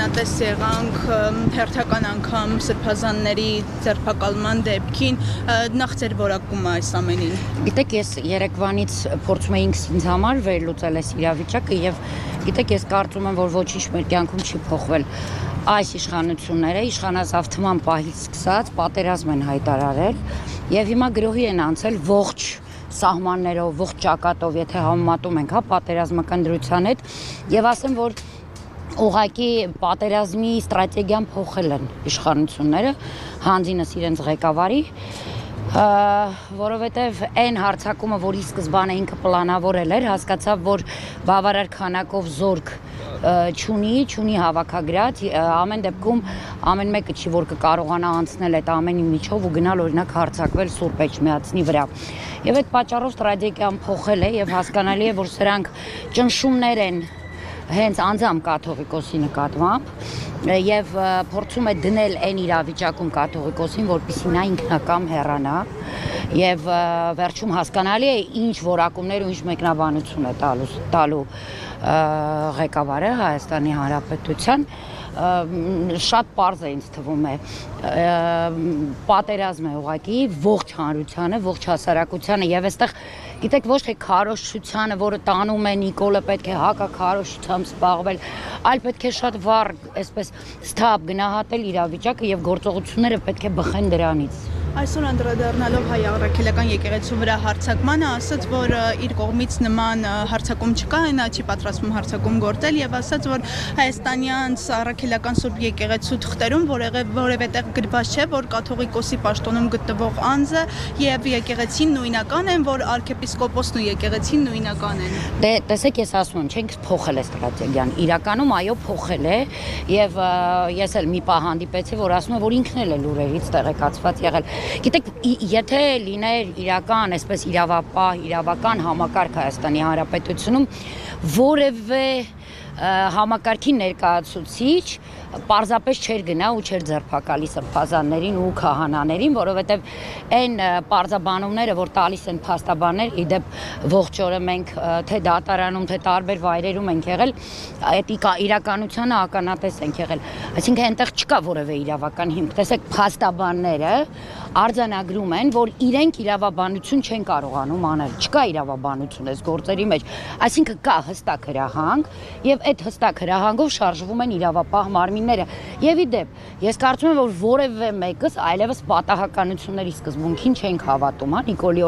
ականատես եղանք հերթական անգամ սրբազանների ձերբակալման դեպքին, նախ ձեր որակումը այս ամենին։ Գիտեք, ես երեկվանից փորձում էի ինձ համար վերլուծել այս իրավիճակը եւ գիտեք, ես կարծում եմ, որ ոչինչ մեր կյանքում չի փոխվել։ Այս իշխանությունները իշխանազավթման պահից սկսած պատերազմ են հայտարարել եւ հիմա գրոհի են անցել ողջ սահմաններով, ողջ ճակատով, եթե համեմատում ենք, պատերազմական դրության հետ, եւ ասեմ, որ ուղղակի պատերազմի ստրատեգիան փոխել են իշխանությունները, հանձինս իրենց ղեկավարի, որովհետև այն հարձակումը, որի սկզբանե ինքը պլանավորել էր, հասկացավ, որ բավարար քանակով զորք չունի հավաքագրած, ամեն դեպքում ամեն մեկը չի, որ կկարողանա անցնել այդ ամենի միջով ու գնալ օրինակ հարձակվել Սուրբ Էջմիածնի վրա։ Եվ այդ պատճառով ստրատեգիան փոխել է եւ հասկանալի է, որ սրանք ճնշումներ են հենց անձամբ կաթողիկոսի նկատմամբ եւ փորձում է դնել այն իրավիճակում կաթողիկոսին, որպեսզի նա ինքնակամ հեռանա եւ վերջում հասկանալի է ինչ որակումներ ու ինչ մեկնաբանություն է տալու ղեկավարը Հայաստանի Հանրապետության, շատ պարզ է ինձ թվում է, պատերազմ է ուղղակի ողջ հանրությանը, ողջ հասարակությանը եւ այստեղ գիտեք ոչ թե քարոզչությանը, որը տանում է Նիկոլը, պետք է հակաքարոզչությամբ զբաղվել, այլ պետք է շատ վառ, այսպես սթափ գնահատել իրավիճակը եւ գործողությունները պետք է բխեն դրանից։ Այսօր անդրադառնալով հայ առաքելական եկեղեցու վրա հարձակմանը, ասաց, որ իր կողմից նման հարձակում չկա, նա չի պատրաստվում հարձակում գործել եւ ասաց, որ հայաստանյան առաքելական Սուրբ եկեղեցու թղթերում որևէ տեղ գրված չէ, որ կաթողիկոսի պաշտոնում գտնվող անձը եւ եկեղեցին նույնական են, որ arczepiskopos-ն ու եկեղեցին նույնական են։ Դե տեսեք, ես ասում եմ, չենք փոխել է ստրատեգիան։ Իրականում այո, փոխել է եւ ես էլ մի պահ հանդիպեցի, որ ասում է, որ ինքն էլ է լուրերից տեղեկացված եղել։ Գիտեք, եթե լիներ իրական, այսպես իրավական համակարգ Հայաստանի Հանրապետությունում, որևէ համակարգի ներկայացուցիչ պարզապես չէր գնա ու չէր ձերբակալի սրբազաններին ու քահանաներին, որովհետև այն պարզաբանումները, որ տալիս են փաստաբաններ, իդեպ ողջ օրը մենք թե դատարանում, թե տարբեր վայրերում ենք եղել, այդ իրականությանը ականատես ենք եղել։ Այսինքն այնտեղ չկա որևէ իրավական հիմք։ Տեսեք, փաստաբանները արձանագրում են, որ իրենք իրավաբանություն չեն կարողանում անել։ Չկա իրավաբանություն այս գործերի մեջ։ Այսինքն կա հստակ հրահանգ եւ այդ հստակ հրահանգով շարժվում են իրավապահ մարմինները։ Եվ իդեպ, ես կարծում եմ, որ որևէ մեկս այլևս պատահականությունների սկզբունքին չենք հավատում, Նիկոլի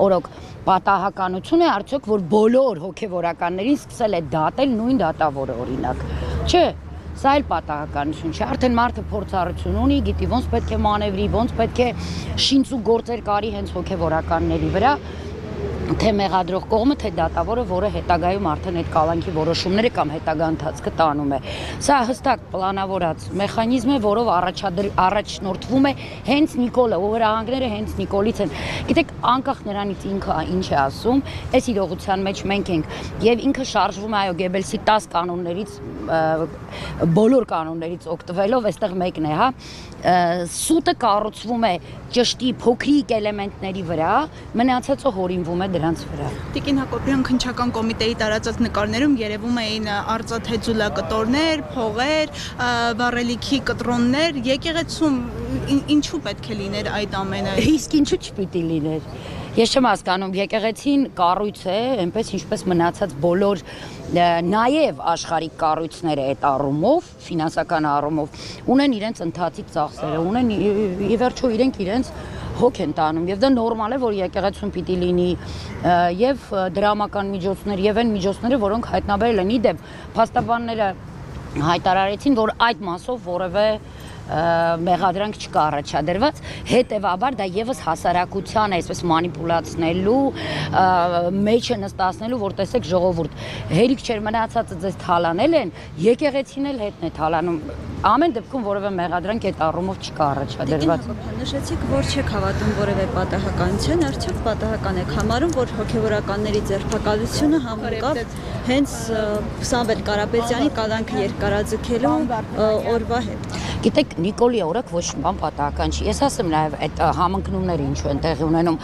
օրոք պատահականություն է արդյոք, որ բոլոր հոգեվորականներին սկսել է դատել նույն դատավորը օրինակ։ Չէ, սա էլ պատահականություն չէ, արդեն մարդը փորձառություն ունի, գիտի ոնց պետք է մանևրի, ոնց պետք է շինծու գործեր կարի հենց հոգեվորականների վրա, թե մեղադրող կողմը, թե դատավորը, որը հետագայում արդեն այդ կալանքի որոշումները կամ հետագա ընթացքը տանում է։ Սա հստակ պլանավորած մեխանիզմ է, որով առաջնորդվում է հենց Նիկոլը, ու հրահանգները հենց Նիկոլից են։ Գիտեք, անկախ նրանից ինքը ինչ է ասում, այս իրողության մեջ մենք ենք եւ ինքը շարժվում է այո Գեբելսի 10 կանոններից, բոլոր կանոններից օգտվելով, այստեղ մեկն է, սուտը կառուցվում է ճշտի փոքրիկ էլեմենտների վրա, մնացածը հորինվում է դրանց վրա։ Տիկին Հակոբյան քննչական կոմիտեի տարածած նկարներում երևում էին արծաթե ձուլակտորներ, փողեր, վառելիքի կտրոններ, եկեղեցում ինչու պետք է լիներ այդ ամենը։ Իսկ ինչու չպիտի լիներ։ Ես չեմ հասկանում, եկեղեցին կառույց է, այնպես ինչպես մնացած բոլոր նաև աշխարհիկ կառույցները այդ առումով, ֆինանսական առումով, ունեն իրենց ընթացիկ ծախսերը, ունեն ի վերջո իրենց հոգ են տանում եւ դա նորմալ է, որ եկեղեցում պիտի լինի եւ դրամական միջոցներ եւ այն միջոցները, որոնք հայտնաբերել են իդեպ փաստաբանները հայտարարեցին, որ այդ մասով որևէ մեղադրանք չկա առաջադրված, հետևաբար դա եւս հասարակության այսպես մանիպուլացնելու, մեջը նստացնելու, որ տեսեք ժողովուրդ, հերիք չէր մնացածը ձեզ թալանել են, եկեղեցին էլ հետն է թալանում։ ամեն դեպքում որևէ մեղադրանք այդ առումով չկա առաջադրված։ Նշեցիք, որ չեք հավատում որևէ պատահականություն, արդյոք պատահական եք համարում, որ հոգևորականների ձերբակալությունը համընկավ հենց Սամվել Կարապետյանի կալանքը երկարաձգելու օրվա հետ։ Գիտեք, Նիկոլի օրոք ոչ մի բան պատահական չի։ Ես ասեմ նաև այդ համընկնումները ինչու են տեղի ունենում։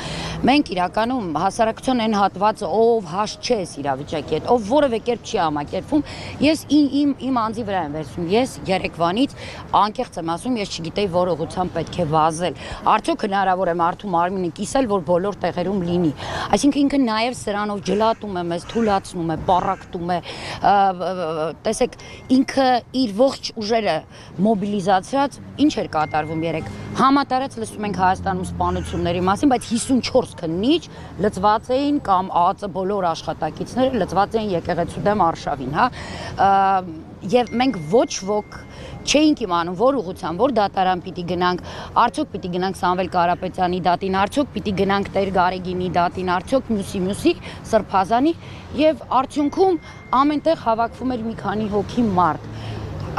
Մենք իրականում հասարակության այն հատվածը, ով հաշ չէ իրավիճակի հետ, ով որևէ կերպ չի համակերպվում, ես իմ անձի վրա եմ վերցնում։ Ես երեկվանից անկեղծ եմ ասում, ես չգիտեի որ ուղղությամբ պետք է վազել։ Արդյոք հնարավոր է մարդու մարմինը կիսել, որ բոլոր տեղերում լինի։ Այսինքն ինքը նաև սրանով ջլատում է մեզ, թուլացնում է, պառակտում է։ Տեսեք, ինքը իր ողջ ուժերը մոբիլիզացրած ինչ էր կատարվում երեք։ Համատարած լսում ենք Հայաստանում սպանությունների մասին, բայց 54 քննիչ լծված էին կամ ԱԱԾ բոլոր աշխատակիցները լծված էին եկեղեցու դեմ արշավին, հա։ Եվ մենք ոչ ոք չէինք իմանում, որ ուղղությամբ, որ դատարան պիտի գնանք, արդյոք պիտի գնանք Սամվել Կարապետյանի դատին, արդյոք պիտի գնանք Տեր Գարեգինի դատին, արդյոք մյուսի Սրբազանի, եւ արդյունքում ամենտեղ հավաքվում էր մի քանի հոգի մարդ։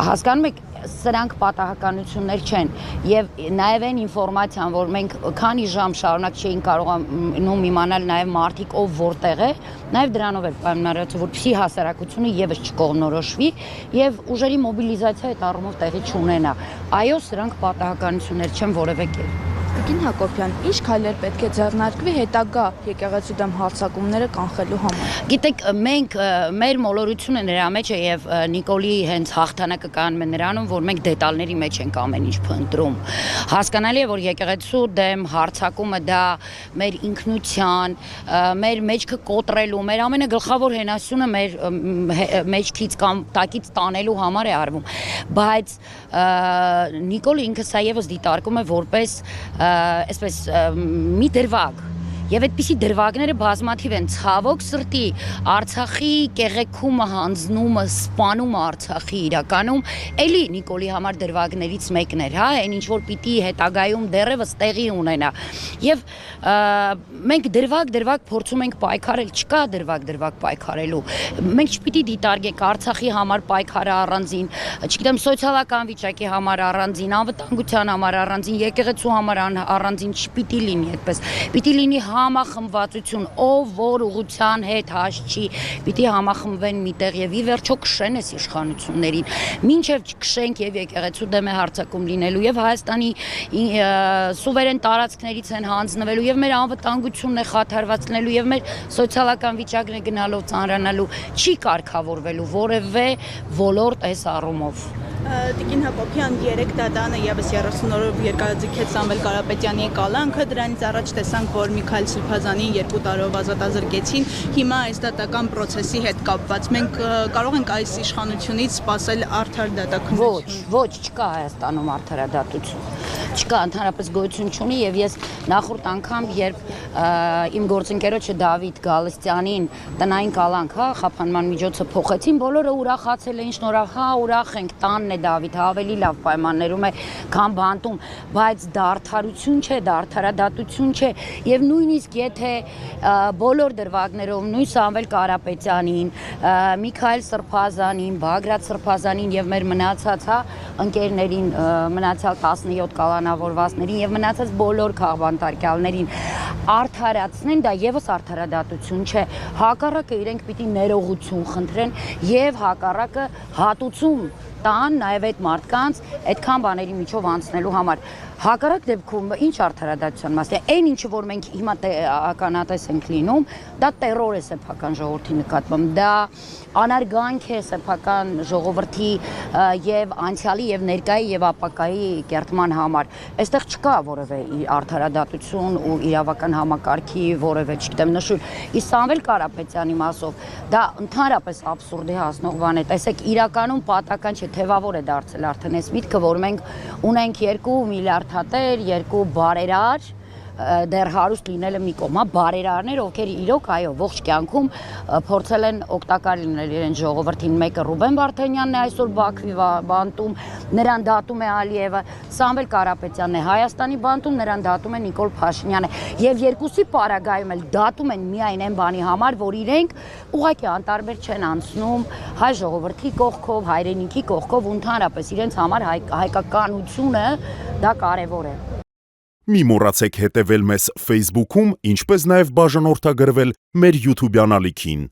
Հասկանում եք, սրանք պատահականություններ չեն եւ նաեւ այն ինֆորմացիան, որ մենք քանի ժամ շարունակ չէինք կարողանում իմանալ նաեւ մարդիկ ով որտեղ է, նաեւ դրանով էր պայմանավորված, որպեսզի հասարակությունը եւս չկողնորոշվի եւ ուժերի մոբիլիզացիա այդ առումով տեղի չունենա։ Այո, սրանք պատահականություններ չեն որևէ կերպ։ Տիկին Հակոբյան, ինչ քայլեր պետք է ձեռնարկվի հետագա եկեղեցու դեմ հարձակումները կանխելու համար։ Գիտեք, մենք մեր մոլորությունը նրա մեջ է եւ Նիկոլի հենց հաղթանակը կանում է նրանում, որ մենք դետալների մեջ ենք ամեն ինչ փնտրում։ Հասկանալի է, որ եկեղեցու դեմ հարձակումը դա մեր ինքնության, մեր մեջքը կոտրելու, մեր ամենագլխավոր հենասյունը մեր մեջքից կամ տակից տանելու համար է արվում։ Բայց Նիկոլը ինքը սա եւս դիտարկում է որպես այսպես մի դրվագ եւ այդպիսի դրվագները բազմաթիվ են ցավոք սրտի Արցախի կեղեքումը հանձնումը սպանումը Արցախի իրականում էլի Նիկոլի համար դրվագներից մեկն էր, հա, այն ինչ որ պիտի հետագայում դեռևս տեղի ունենա եւ մենք դրվագ փորձում ենք պայքարել, չկա դրվագ պայքարելու, մենք չպիտի դիտարկենք Արցախի համար պայքարը առանձին, չգիտեմ սոցիալական վիճակի համար առանձին, անվտանգության համար առանձին, եկեղեցու համար առանձին չպիտի լինի այդպես, պիտի լինի համախմբվածություն, ով որ ուղղության հետ հաշ չի, պիտի համախմբվեն միտեղ եւ ի վերջո քշեն այս իշխանություններին։ Մինչեւ չքշենք եւ եկեղեցու դեմ է հարձակում լինելու եւ Հայաստանի սուվերեն տարածքներից են հանձնվելու եւ մեր անվտանգությունն է խաթարված լինելու եւ մեր սոցիալական վիճակն է գնալով ծանրանալու, չի կարգավորվելու որևէ ոլորտ այս առումով։ Տիկին Հակոբյան, 3 դատարանը եւս 30 օրով երկարաձգեց Սամվել Կարապետյանի կալանքը, դրանից առաջ տեսանք, որ Միքայել Սրբազանին 2 տարով ազատազրկեցին, հիմա այս դատական process-ի հետ կապված մենք կարող ենք այս իշխանությունից սպասել արդար դատաքննություն։ Ոչ, չկա Հայաստանում արդարադատություն։ Չկա, ընդհանրապես գոյություն չունի եւ ես նախորդ անգամ, երբ իմ գործընկերոջը Դավիթ Գալստյանին տնային կալանք, հա, խափանման միջոցը փոխեցին, բոլորը ուրախացել էին, ուրախ ենք, տանն է Դավիթ, ավելի լավ պայմաններում է, քան բանտում, բայց դա արդարություն չէ, դա արդարադատություն չէ եւ նույնիսկ եթե բոլոր դրվագներով նույն Սամվել Կարապետյանին, Միքայել Սրբազանին, Բագրատ Սրբազանին եւ մեր մնացած, հա, ընկերներին, մնացյալ 17 կալանավորվածներին եւ մնացած բոլոր քաղբանտարկյալներին արդարացնեն, դա եւս արդարադատություն չէ։ Հակառակը իրենք պիտի ներողություն խնդրեն եւ հակառակը հատուցում տան նաև այդ մարդկանց այդքան բաների միջով անցնելու համար։ Հակառակ դեպքում ինչ արդարադատության մասն է, այն ինչը որ մենք հիմա ականատես ենք լինում, դա տերոր է սեփական ժողովրդի նկատմամբ, դա անարգանք է սեփական ժողովրդի եւ անցյալի եւ ներկայի եւ ապագայի կերտման համար։ Այստեղ չկա որևէ արդարադատություն ու իրավական համակարգի որևէ, չգիտեմ, նշույլ։ Իսկ Սամվել Կարապետյանի մասով դա ընդհանրապես աբսուրդի հասնող բան է։ Տեսեք, իրականում պատական չէ, թևավոր է դարձել արդեն այս միտքը, որ մենք ունենք 2 միլիարդ հատեր, 2 բարերար, դեռ հարուստ լինելը մի կողմ, բարերարներ, ովքեր իրոք այո, ողջ կյանքում փորձել են օգտակար լինել իրենց ժողովրդին, մեկը Ռուբեն Վարդանյանն է այսօր Բաքվի բանտում, նրան դատում է Ալիևը, Սամվել Կարապետյանն է Հայաստանի բանտում, նրան դատում է Նիկոլ Փաշինյանը, եւ երկուսի պարագայում էլ դատում են միայն այն բանի համար, որ իրենք ուղղակի անտարբեր չեն անցնում հայ ժողովրդի կողքով, հայրենիքի կողքով ու ընդհանրապես իրենց համար հայկականությունը դա կարևոր է։ Մի մոռացեք հետևել մեզ Facebook-ում, ինչպես նաև բաժանորդագրվել մեր YouTube-յան ալիքին։